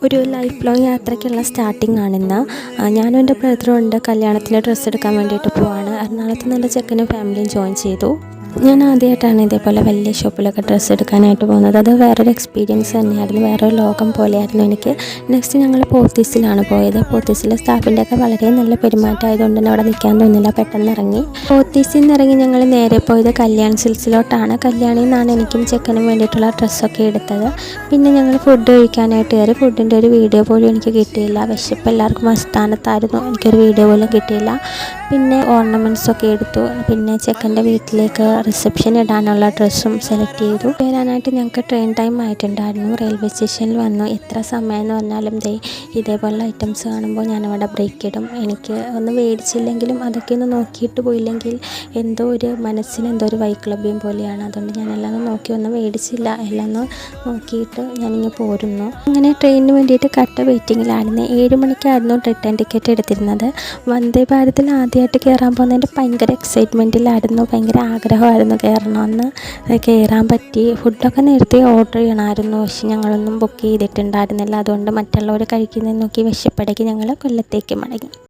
ഒരു life long യാത്രയ്ക്കുള്ള starting ആണിന്ന്. ഞാനും എൻ്റെ ബ്രദറും ഉണ്ട്. കല്യാണത്തിന് ഡ്രസ്സ് എടുക്കാൻ വേണ്ടിയിട്ട് പോവാണ്. എറണാകുളത്ത് നിന്ന് എൻ്റെ ചെക്കനും ഫാമിലിയും ജോയിൻ ചെയ്തു. ഞാൻ ആദ്യമായിട്ടാണ് ഇതേപോലെ വലിയ ഷോപ്പിലൊക്കെ ഡ്രസ്സ് എടുക്കാനായിട്ട് പോകുന്നത്. അത് വേറൊരു എക്സ്പീരിയൻസ് തന്നെയായിരുന്നു, വേറൊരു ലോകം പോലെയായിരുന്നു എനിക്ക്. നെക്സ്റ്റ് ഞങ്ങൾ പോത്തീസിലാണ് പോയത്. പോത്തീസിലെ സ്റ്റാഫിൻ്റെയൊക്കെ വളരെ നല്ല പെരുമാറ്റമായതുകൊണ്ട് തന്നെ അവിടെ നിൽക്കാൻ തോന്നില്ല, പെട്ടെന്ന് ഇറങ്ങി. പോത്തീസിൽ നിന്ന് ഇറങ്ങി ഞങ്ങൾ നേരെ പോയത് കല്യാൺ സിൽക്സിലോട്ടാണ്. കല്യാണിൽ നിന്നാണ് എനിക്കും ചെക്കനും വേണ്ടിയിട്ടുള്ള ഡ്രസ്സൊക്കെ എടുത്തത്. പിന്നെ ഞങ്ങൾ ഫുഡ് കഴിക്കാനായിട്ട് കയറി. ഫുഡിൻ്റെ ഒരു വീഡിയോ പോലും എനിക്ക് കിട്ടിയില്ല. വിശപ്പ് എല്ലാവർക്കും അസ്ഥാനത്തായിരുന്നു, എനിക്കൊരു വീഡിയോ പോലും കിട്ടിയില്ല. പിന്നെ ഓർണമെൻറ്റ്സൊക്കെ എടുത്തു. പിന്നെ ചെക്കൻ്റെ വീട്ടിലേക്ക് റിസപ്ഷൻ ഇടാനുള്ള ഡ്രസ്സും സെലക്ട് ചെയ്തു. വരാനായിട്ട് ഞങ്ങൾക്ക് ട്രെയിൻ ടൈം ആയിട്ടുണ്ടായിരുന്നു. റെയിൽവേ സ്റ്റേഷനിൽ വന്നു. എത്ര സമയം എന്ന് പറഞ്ഞാലും ഇതേപോലുള്ള ഐറ്റംസ് കാണുമ്പോൾ ഞാനവിടെ ബ്രേക്ക് ഇടും. എനിക്ക് ഒന്ന് മേടിച്ചില്ലെങ്കിലും അതൊക്കെ ഒന്ന് നോക്കിയിട്ട് പോയില്ലെങ്കിൽ എന്തോ ഒരു മനസ്സിന് എന്തോ ഒരു വൈക്ലഭ്യം പോലെയാണ്. അതുകൊണ്ട് ഞാനെല്ലാം നോക്കി ഒന്നും മേടിച്ചില്ല, എല്ലാം നോക്കിയിട്ട് ഞാനിങ്ങനെ പോരുന്നു. അങ്ങനെ ട്രെയിനിന് വേണ്ടിയിട്ട് കട്ട വെയിറ്റിങ്ങിലായിരുന്നു. 7 മണിക്കായിരുന്നു റിട്ടേൺ ടിക്കറ്റ് എടുത്തിരുന്നത്. വന്ദേ ഭാരതിൽ ആദ്യമായിട്ട് കയറാൻ പോകുന്നതിൻ്റെ ഭയങ്കര എക്സൈറ്റ്മെൻറ്റിലായിരുന്നു, ഭയങ്കര ആഗ്രഹമായിരുന്നു കയറണമെന്ന്. കയറാൻ പറ്റി. ഫുഡൊക്കെ നേരത്തെ ഓർഡർ ചെയ്യണമായിരുന്നു, പക്ഷെ ഞങ്ങളൊന്നും ബുക്ക് ചെയ്തിട്ടുണ്ടായിരുന്നില്ല. അതുകൊണ്ട് മറ്റുള്ളവർ കഴിക്കുന്നത് നോക്കി വിശപ്പടക്കി ഞങ്ങൾ കൊല്ലത്തേക്ക് മടങ്ങി.